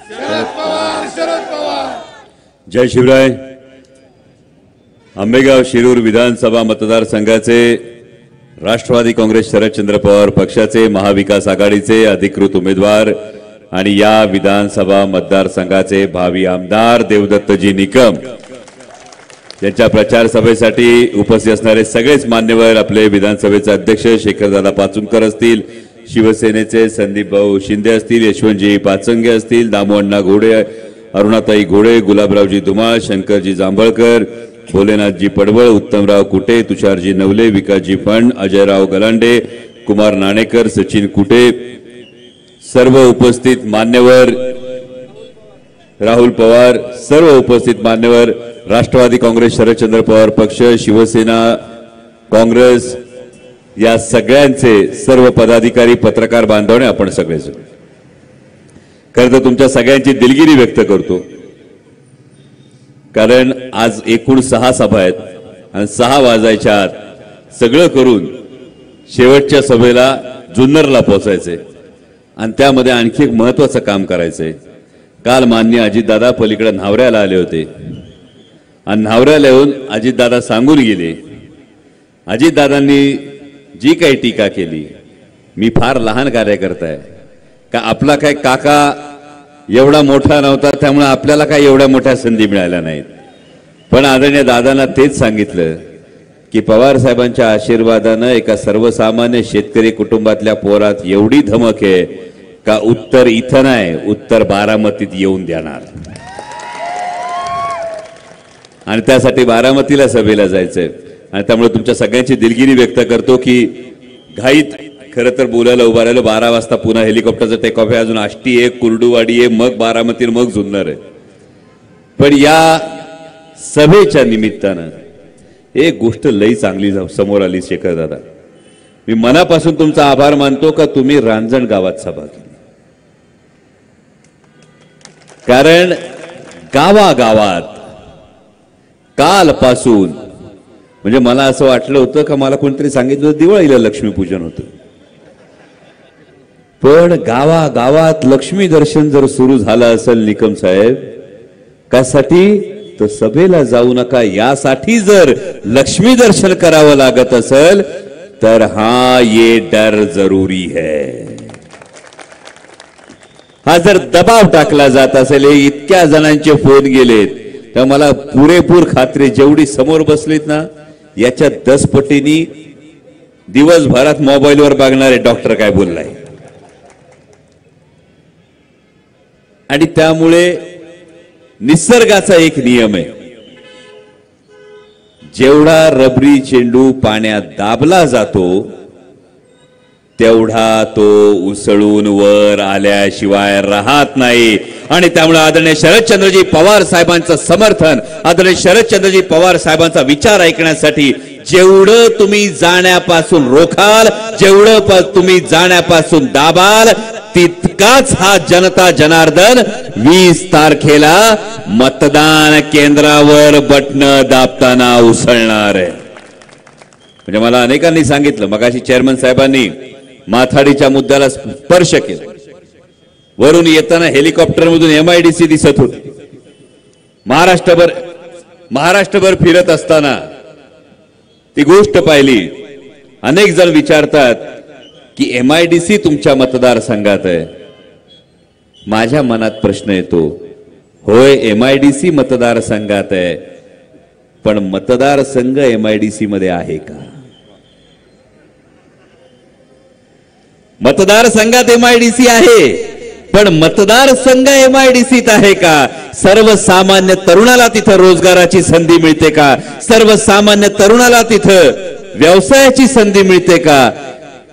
शरद पवार। जय शिवराय। आंबेगाव शिरूर विधानसभा मतदारसंघाचे राष्ट्रवादी काँग्रेस शरदचंद्र पवार पक्षाचे महाविकास आघाडीचे अधिकृत उमेदवार आणि या विधानसभा मतदारसंघाचे भावी आमदार देवदत्तजी निकम यांच्या प्रचार सभेसाठी उपस्थित असणारे सगळेच मान्यवर, आपले विधानसभेचे अध्यक्ष शेखरदादा पाचुंकर असतील, शिवसेनेचे संदीप भाऊ शिंदे असतील, यशवंतजी पाचंगे असतील, दामोअण्णा घोडे, अरुणाताई घोडे, गुलाबरावजी धुमाळ, शंकरजी जांभळकर, भोलेनाथजी पडवळ, उत्तमराव कुटे, तुषारजी नवले, विकासजी फंड, अजयराव गलांडे, कुमार नाणेकर, सचिन कुटे, सर्व उपस्थित मान्यवर, राहुल पवार, सर्व उपस्थित मान्यवर, राष्ट्रवादी काँग्रेस शरदचंद्र पवार पक्ष, शिवसेना, काँग्रेस या सगळ्यांचे सर्व पदाधिकारी, पत्रकार बांधवने, आपण सगळेच खरं तर तुमच्या सगळ्यांची दिलगिरी व्यक्त करतो, कारण आज एकूण 6 सभा आहेत आणि 6 वाजायच्या आत सगळं करून शेवटच्या सभेला जुन्नरला पोहोचायचे आणि त्यामध्ये आणखी एक महत्त्वाचं काम करायचंय। काल माननीय अजितदादा पलीकडे न्हावऱ्याला आले होते आणि न्हावऱ्याला येऊन अजितदादा सांगून गेले, अजितदादांनी जी काही टीका केली, मी फार लहान कार्यकर्ता आहे का, आपला काय काका एवढा मोठा नव्हता त्यामुळे आपल्याला काय एवढ्या मोठ्या संधी मिळाल्या नाहीत, पण आदरणीय दादांना तेच सांगितलं की पवार साहेबांच्या आशीर्वादाने एका सर्वसामान्य शेतकरी कुटुंबातल्या पोरात एवढी धमक आहे का उत्तर इथं नाही, उत्तर बारामतीत येऊन देणार आणि त्यासाठी बारामतीला सभेला जायचंय। आणि त्यामुळे तुमच्या सगळ्यांची दिलगिरी व्यक्त करतो की घाईत खरं तर बोलायला उभा राहिलो, 12 वाजता पुन्हा हेलिकॉप्टरचं टेक ऑफ आहे, अजून आष्टी आहे, कुर्डुवाडी आहे, मग बारामती, मग जुन्नर आहे, पण या सभेच्या निमित्तानं एक गोष्ट लई चांगली समोर आली। शेखर दादा, मी मनापासून तुमचा आभार मानतो का तुम्ही रांजण गावात सभा केली, कारण गावागावात कालपासून म्हणजे मला असं वाटलं होतं का मला कोणतरी सांगितलं होतं दिवाळीला लक्ष्मीपूजन होतं, पण गावागावात लक्ष्मी दर्शन जर सुरू झालं असेल निकम साहेब, त्यासाठी तर सभेला जाऊ नका, यासाठी जर लक्ष्मी दर्शन करावं लागत असेल तर हा ये डर जरूरी है, हा जर दबाव टाकला जात असेल, इतक्या जणांचे फोन गेलेत तर मला पुरेपूर खात्री, जेवढी समोर बसलीत ना याच्या 10 पटींनी दिवसभरात मोबाईलवर बघणारे डॉक्टर काय बोललाय, आणि त्यामुळे निसर्गाचा एक नियम आहे, जेवढा रबरी चेंडू पाण्यात दाबला जातो तेवढा तो उसळून वर आल्याशिवाय राहत नाही। आणि त्यामुळे आदरणीय शरदचंद्रजी पवार साहेबांचं समर्थन, आदरणीय शरदचंद्रजी पवार साहेबांचा विचार ऐकण्यासाठी जेवढं तुम्ही जाण्यापासून रोखाल, जेवढं तुम्ही जाण्यापासून दाबाल, तितकाच हा जनता जनार्दन 20 तारखेला मतदान केंद्रावर बटन दाबताना उसळणार आहे। म्हणजे मला अनेकांनी सांगितलं, मगाशी चेअरमन साहेबांनी माथाडीच्या मुद्द्याला स्पर्श केला, वरून येताना हेलिकॉप्टर मधून MIDC दिसत होती, महाराष्ट्रभर फिरत असताना ती गोष्ट पाहिली। अनेक जण विचारतात की MIDC तुमच्या मतदारसंघात आहे, माझ्या मनात प्रश्न येतो, होय MIDC मतदारसंघात आहे, पण मतदारसंघ MIDC मध्ये आहे का? मतदारसंघात MIDC आहे, पण मतदारसंघ MIDCत आहे का? सर्वसामान्य तरुणाला तिथं रोजगाराची संधी मिळते का? सर्वसामान्य तरुणाला तिथं व्यवसायाची संधी मिळते का?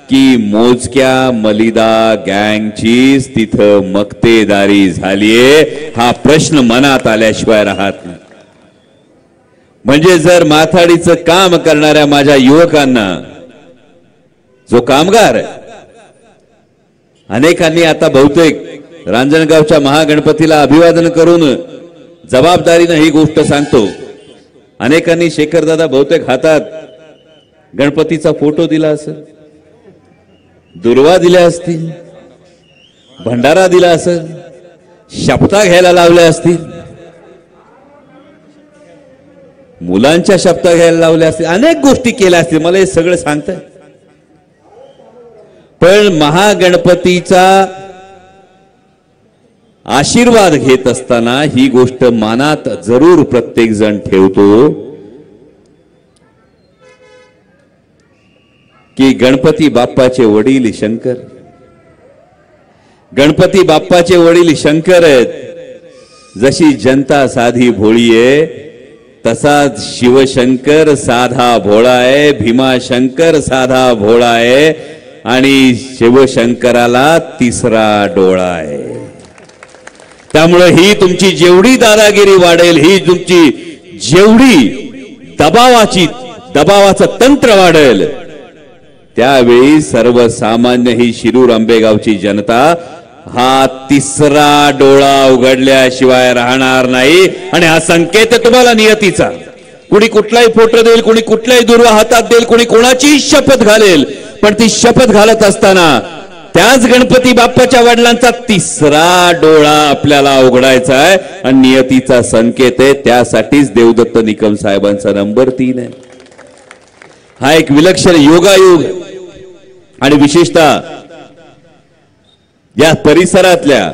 की मोजक्या मलिदा गँगचीच तिथं मक्तेदारी झालीये, हा प्रश्न मनात आल्याशिवाय राहत नाही। म्हणजे जर माथाडीचं काम करणाऱ्या माझ्या युवकांना, जो कामगार आहे, अनेकांनी आता बहुतेक रांजणगावच्या महागणपतीला अभिवादन करून जबाबदारीने ही गोष्ट सांगतो, अनेकांनी शेखरदादा बहुतेक हातात गणपतीचा फोटो दिला असेल, दुर्वा दिल्या असतील, भंडारा दिला असेल, शपथा घ्यायला लावल्या असतील, मुलांच्या शपथा घ्यायला लावल्या असतील, अनेक गोष्टी केल्या असतील, मला हे सगळं सांगताय. पण महागणपतीचा आशीर्वाद घेत असताना ही गोष्ट मनात जरूर प्रत्येक जण ठेवतो की गणपती बाप्पाचे वडील शंकर, गणपती बाप्पाचे वडील शंकर आहेत. जशी जनता साधी भोळी आहे तसाच शिवशंकर साधा भोळा आहे, भीमाशंकर साधा भोळा आहे आणि शिवशंकराला तिसरा डोळा आहे. त्यामुळे ही तुमची जेवढी दादागिरी वाढेल, ही तुमची जेवढी दबावाचं तंत्र वाढेल, त्यावेळी सर्वसामान्य ही शिरूर आंबेगावची जनता हा तिसरा डोळा उघडल्याशिवाय राहणार नाही. आणि हा संकेत तुम्हाला नियतीचा. कुणी कुठलाही फोटो देईल, कुणी कुठलाही दुर्वा हातात देईल, कुणी कोणाची शपथ घालेल, पण ती शपथ घालत असताना त्याच गणपती बाप्पाच्या वडिलांचा तिसरा डोळा आपल्याला उघडायचा आहे आणि नियतीचा संकेत आहे. त्यासाठीच देवदत्त निकम साहेबांचा नंबर 3 आहे. हा एक विलक्षण योगायोग आणि विशेषतः या परिसरातल्या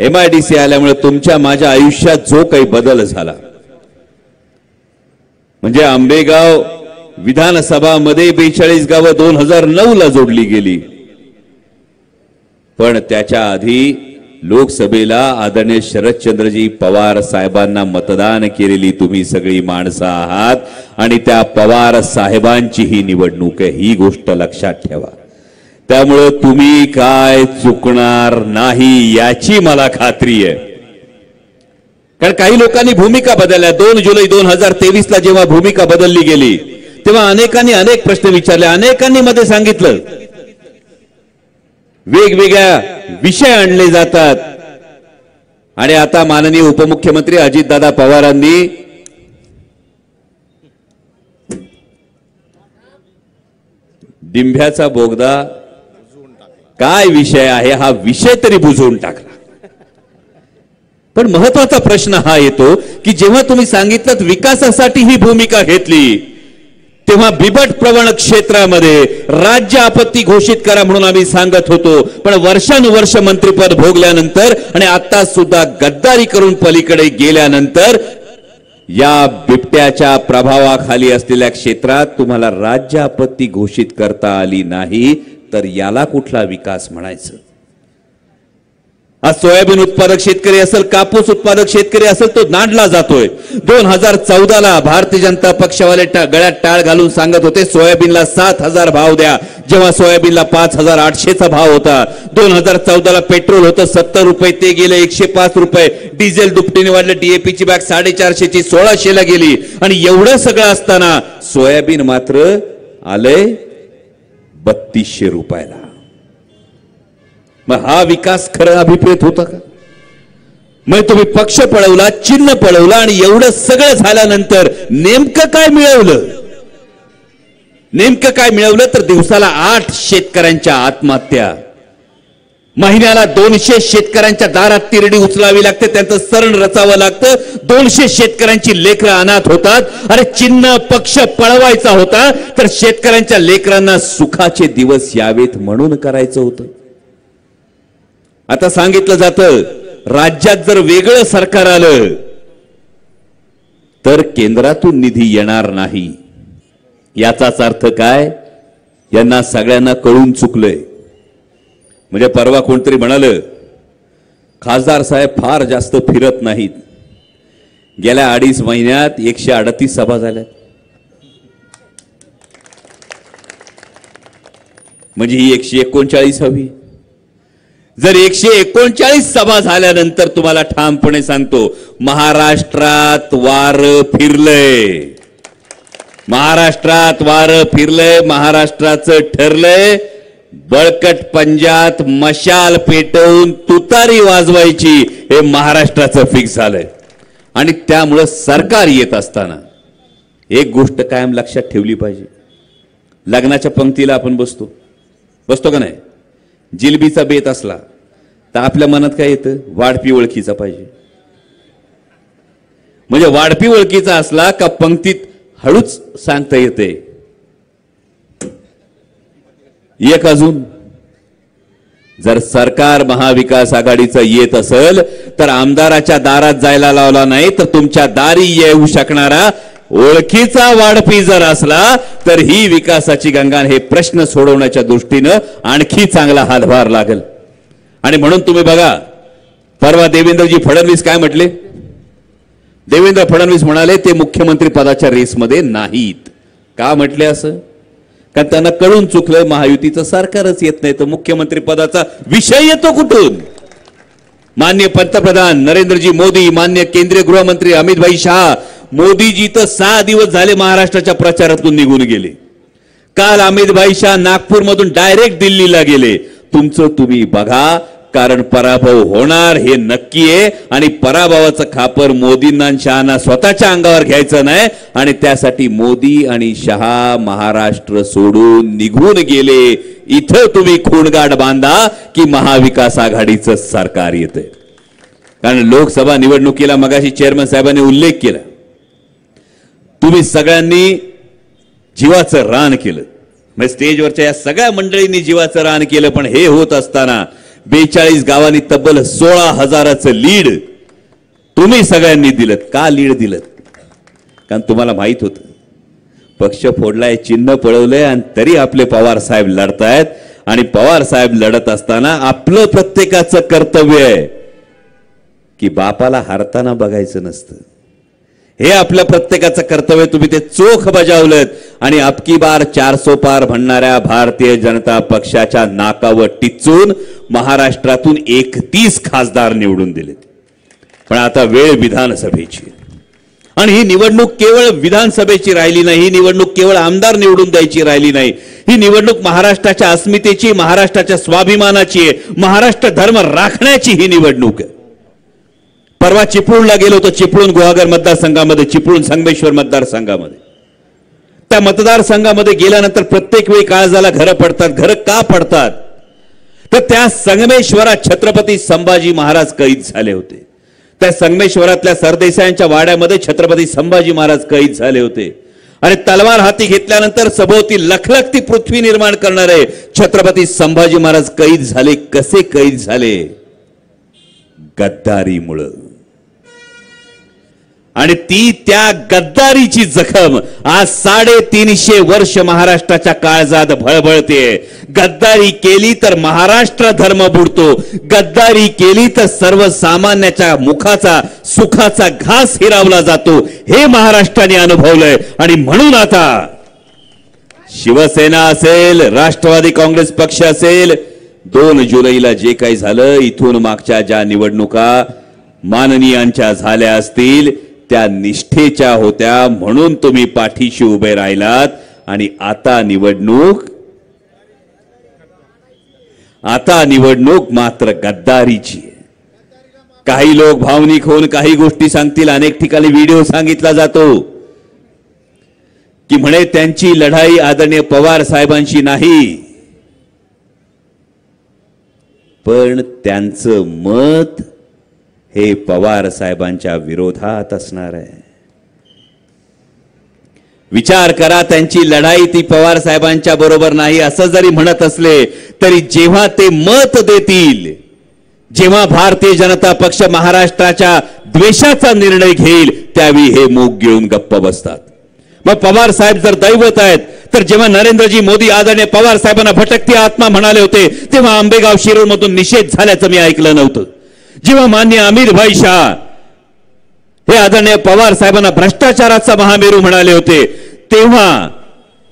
MIDC आल्यामुळे तुमच्या माझ्या आयुष्यात जो काही बदल झाला, म्हणजे आंबेगाव विधानसभा मध्ये 42 गावं 2009 ला जोडली गेली, पण त्याच्या आधी लोकसभेला आदरणीय शरदचंद्रजी पवार साहेबांना मतदान केलेली तुम्ही सगळी माणसं आहात आणि त्या पवार साहेबांची ही निवडणूक आहे, ही गोष्ट लक्षात ठेवा. त्यामुळे तुम्ही काय चुकणार नाही याची मला खात्री आहे. कारण काही लोकांनी भूमिका बदलल्या. 2 जुलै 2023 ला जेव्हा भूमिका बदलली गेली तेव्हा अनेकांनी अनेक प्रश्न विचारले, अनेकांनी मध्ये सांगितलं, वेगवेगळ्या विषय आणले जातात. आणि आता माननीय उपमुख्यमंत्री अजितदादा पवारांनी डिंभ्याचा बोगदा काय विषय आहे हा विषय तरी बुजवून टाकला. पण महत्वाचा प्रश्न हा येतो की जेव्हा तुम्ही सांगितलं विकासासाठी ही भूमिका घेतली, तेव्हा बिबट प्रवण क्षेत्रामध्ये राज्य आपत्ती घोषित करा म्हणून आम्ही सांगत होतो. पण वर्षानुवर्ष मंत्रिपद भोगल्यानंतर आणि आता सुद्धा गद्दारी करून पलीकडे गेल्यानंतर या बिबट्याच्या प्रभावाखाली असलेल्या क्षेत्रात तुम्हाला राज्य आपत्ती घोषित करता आली नाही, तर याला कुठला विकास म्हणायचं? आज सोयाबीन उत्पादक शेतकरी असेल, कापूस उत्पादक शेतकरी असेल, तो नांदला जातोय. 2014 ला भारतीय जनता पक्षवाले गळ्यात टाळ घालून सांगत होते सोयाबीनला 7,000 भाव द्या, जेव्हा सोयाबीनला 5,800चा भाव होता. 2014 ला पेट्रोल होतं 70 रुपये, ते गेले 105 रुपये. डिझेल दुपटीने वाढलं, DAP ची बॅग 450 ची 1600 ला गेली. आणि एवढं सगळं असताना सोयाबीन मात्र आलंय 3200 रुपयाला. मग हा विकास खरं अभिप्रेत होता का? मग तुम्ही पक्ष पळवला, चिन्ह पळवला आणि एवढं सगळं झाल्यानंतर नेमकं काय मिळवलं? नेमकं काय मिळवलं तर दिवसाला 8 शेतकऱ्यांच्या आत्महत्या, महिन्याला 200 शेतकऱ्यांच्या दारात तिरडी उचलावी लागते, त्यांचं सरण रचावं लागतं. 200 शेतकऱ्यांची लेकरं अनाथ होतात. अरे चिन्ह पक्ष पळवायचा होता तर शेतकऱ्यांच्या लेकरांना सुखाचे दिवस यावेत म्हणून करायचं होतं. आता सांगितलं जातं राज्यात जर वेगळं सरकार आलं तर केंद्रातून निधी येणार नाही. याचाच अर्थ काय? यांना सगळ्यांना कळून चुकलंय. म्हणजे परवा कोणतरी म्हणालं खासदार साहेब फार जास्त फिरत नाहीत. गेल्या 2.5 महिन्यात 138 सभा झाल्या. म्हणजे ही 139 हवी. जर 139 सभा झाल्यानंतर तुम्हाला ठामपणे सांगतो महाराष्ट्रात वार फिरलंय, महाराष्ट्रात वार फिरलंय, महाराष्ट्राचं ठरलंय बळकट पंजात मशाल पेटवून तुतारी वाजवायची, हे महाराष्ट्राचं फिक्स झालंय. आणि त्यामुळे सरकार येत असताना एक गोष्ट कायम लक्षात ठेवली पाहिजे. लग्नाच्या पंक्तीला आपण बसतो का नाही? जिलबीचा बेत असला तर आपल्या मनात काय येतं? वाढपी ओळखीचा पाहिजे. म्हणजे वाढपी ओळखीचा असला का पंक्तीत हळूच सांगता येते. एक अजून, जर सरकार महाविकास आघाडीचं येत असेल तर आमदाराच्या दारात जायला लावला नाही तर तुमच्या दारी येऊ शकणारा ओळखीचा वाढपी जर असला तर ही विकासाची गंगा, हे प्रश्न सोडवण्याच्या दृष्टीनं आणखी चांगला हातभार लागेल. आणि म्हणून तुम्ही बघा, परवा देवेंद्रजी फडणवीस काय म्हटले? देवेंद्र फडणवीस म्हणाले ते मुख्यमंत्री पदाच्या रेसमध्ये नाहीत. का म्हटले असं? कारण त्यांना कळून चुकलं महायुतीचं सरकारच येत नाही तर मुख्यमंत्री पदाचा विषय येतो कुठून? माननीय पंतप्रधान नरेंद्रजी मोदी, माननीय केंद्रीय गृहमंत्री अमित भाई शाह, मोदीजी तर 6 दिवस झाले महाराष्ट्राच्या प्रचारातून निघून गेले. काल अमित भाई शाह नागपूरमधून डायरेक्ट दिल्लीला गेले. तुमचं तुम्ही बघा, कारण पराभव होणार हे नक्की आहे. आणि पराभवाचं खापर मोदींना आणि शहाना स्वतःच्या अंगावर घ्यायचं नाही. आणि त्यासाठी मोदी आणि शहा महाराष्ट्र सोडून निघून गेले. इथं तुम्ही खूणगाठ बांधा की महाविकास आघाडीचं सरकार येते. कारण लोकसभा निवडणुकीला मगाशी चेअरमन साहेबांनी उल्लेख केला, तुम्ही सगळ्यांनी जीवाचं रान केलं. म्हणजे स्टेजवरच्या या सगळ्या मंडळींनी जीवाचं रान केलं. पण हे होत असताना 42 गावांनी तब्बल 16,000चं लीड तुम्ही सगळ्यांनी दिलं. का लीड दिलं? कारण तुम्हाला माहित होतं पक्ष फोडलाय, चिन्ह पळवलंय आणि तरी आपले पवार साहेब लढतायत. आणि पवार साहेब लढत असताना आपलं प्रत्येकाचं कर्तव्य आहे की बापाला हारताना बघायचं नसतं. हे आपल्या प्रत्येकाचं कर्तव्य तुम्ही ते चोख बजावलं. आणि अबकी बार 400 पार म्हणणाऱ्या भारतीय जनता पक्षाच्या नाकावर टिचून महाराष्ट्रातून 31 खासदार निवडून दिलेत. पण आता वेळ विधानसभेची. आणि ही निवडणूक केवळ विधानसभेची राहिली नाही, ही निवडणूक केवळ आमदार निवडून द्यायची राहिली नाही, ही निवडणूक महाराष्ट्राच्या अस्मितेची, महाराष्ट्राच्या स्वाभिमानाची आहे, महाराष्ट्र धर्म राखण्याची ही निवडणूक आहे. परवा चिपळूणला गेलो होतो, चिपळूण गुहागर मतदारसंघामध्ये, चिपळूण संगमेश्वर मतदारसंघामध्ये. त्या मतदारसंघामध्ये गेल्यानंतर प्रत्येक वेळी काळजाला घरं पडतात. घरं का पडतात? तर त्या संगमेश्वरात छत्रपती संभाजी महाराज कैद झाले होते. त्या संगमेश्वरातल्या सरदेसायांच्या वाड्यामध्ये छत्रपती संभाजी महाराज कैद झाले होते. आणि तलवार हाती घेतल्यानंतर सभोवती लखलखती पृथ्वी निर्माण करणारे छत्रपती संभाजी महाराज कैद झाले. कसे कैद झाले? गद्दारीमुळे. आणि ती त्या गद्दारीची जखम आज 350 वर्ष महाराष्ट्राच्या काळजात भळभळते. गद्दारी केली तर महाराष्ट्र धर्म बुडतो. गद्दारी केली तर सर्वसामान्याच्या मुखाचा सुखाचा घास हिरावला जातो. हे महाराष्ट्राने अनुभवलंय. आणि म्हणून आता शिवसेना असेल, राष्ट्रवादी काँग्रेस पक्ष असेल, 2 जुलैला जे काही झालं, इथून मागच्या ज्या निवडणुका माननीयांच्या झाल्या असतील त्या निष्ठेच्या होत्या. म्हणून तुम्ही पाठीशी उभे राहिलात. आणि आता निवडणूक मात्र गद्दारीची आहे. काही लोक भावनिक होऊन काही गोष्टी सांगतील. अनेक ठिकाणी व्हिडिओ सांगितला जातो की म्हणे त्यांची लढाई आदरणीय पवार साहेबांशी नाही, पण त्यांचं मत हे पवार साहेबांच्या विरोधात असणार आहे. विचार करा, त्यांची लढाई ती पवार साहेबांच्या बरोबर नाही असं जरी म्हणत असले तरी जेव्हा ते मत देतील, जेव्हा भारतीय जनता पक्ष महाराष्ट्राच्या द्वेषाचा निर्णय घेईल त्यावेळी हे मूग गिळून गप्प बसतात. मग पवार साहेब जर दैवत आहेत तर जेव्हा नरेंद्रजी मोदी आदरणीय पवार साहेबांना भटकती आत्मा म्हणाले होते तेव्हा आंबेगाव शिरूर मधून निषेध झाल्याचं मी ऐकलं नव्हतं. जेव्हा माननीय अमित भाई शाह हे आदरणीय पवार साहेबांना भ्रष्टाचाराचा महामेरू म्हणाले होते तेव्हा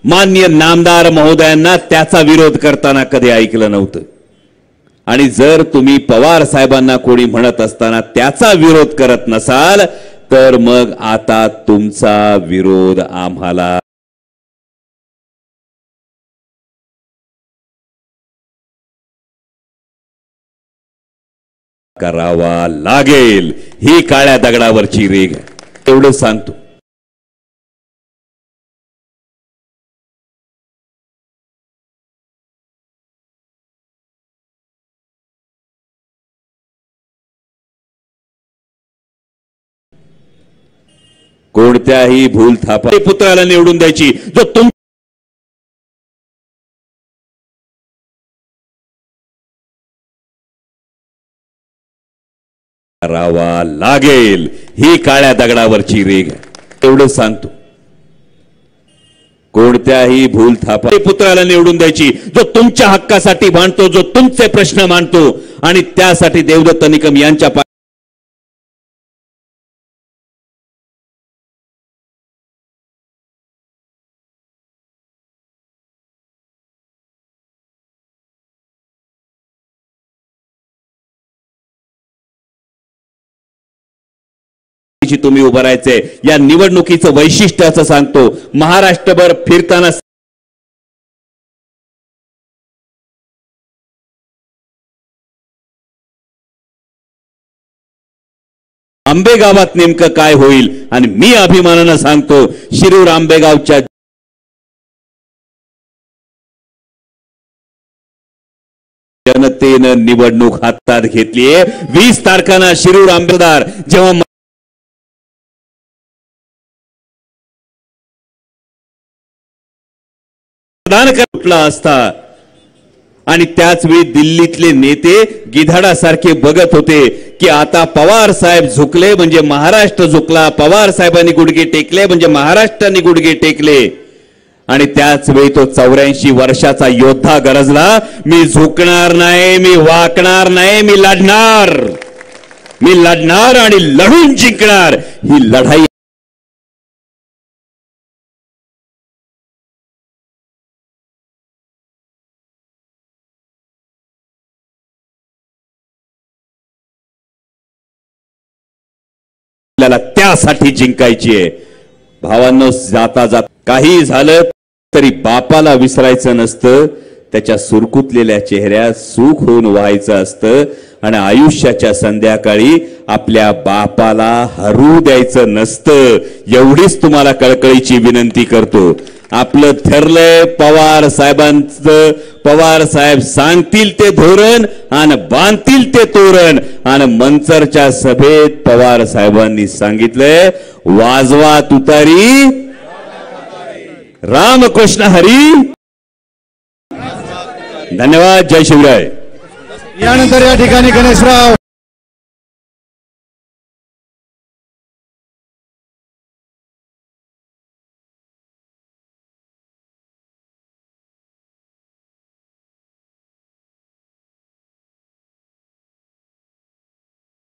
माननीय नामदार महोदयांना त्याचा विरोध करताना कधी ऐकलं नव्हतं. आणि जर तुम्ही पवार साहेबांना कोणी म्हणत असताना त्याचा विरोध करत नसाल तर मग आता तुमचा विरोध आम्हाला करावा लागेल. ही काळ्या दगडावरची रेघ एवढं सांगतो. कोणत्याही भूल थापा पुत्राला निवडून द्यायची जो तुम करावा लागेल ही काळ्या दगडावरची रेघ एवढं सांगतो. कोणत्याही भूल थापा पुत्राला निवडून द्यायची जो तुमच्या हक्कासाठी मांडतो, जो तुमचे प्रश्न मांडतो आणि त्यासाठी देवदत्त निकम यांच्या तुम्ही उभं राहायचंय. या निवडणुकीचं वैशिष्ट्य असं सांगतो, महाराष्ट्रभर फिरताना आंबेगावात नेमकं काय होईल आणि मी अभिमानानं सांगतो शिरूर आंबेगावच्या जनतेनं निवडणूक हातात घेतलीये. 20 तारखांना शिरूर आंबेदार जेव्हा मतदान कुठला असता आणि त्याच वेळी दिल्लीतले नेते गिधाडासारखे बघत होते की आता पवार साहेब झुकले म्हणजे महाराष्ट्र झुकला, पवार साहेबांनी गुडघे टेकले म्हणजे महाराष्ट्राने गुडघे टेकले. आणि त्याच वेळी तो 84 वर्षाचा योद्धा गरजला, मी झुकणार नाही, मी वाकणार नाही, मी लढणार आणि लढून जिंकणार. ही लढाई त्यासाठी जिंकायची आहे. भावांनो, जाता जात काही झालं तरी बापाला विसरायचं नसतं, त्याच्या सुरकुतलेल्या चेहऱ्यात सुख होऊन व्हायचं असतं आणि आयुष्याच्या संध्याकाळी आपल्या बापाला हरू द्यायचं नसतं. एवढीच तुम्हाला कळकळीची विनंती करतो. आपलं ठरलंय पवार साहेबांचं, पवार साहेब सांगतील ते धोरण आणि बांधतील ते तोरण. आणि मंचरच्या सभेत पवार साहेबांनी सांगितलंय, वाजवा तुतारी, रामकृष्ण हरी. धन्यवाद. जय शिवराय. यानंतर या ठिकाणी गणेशराव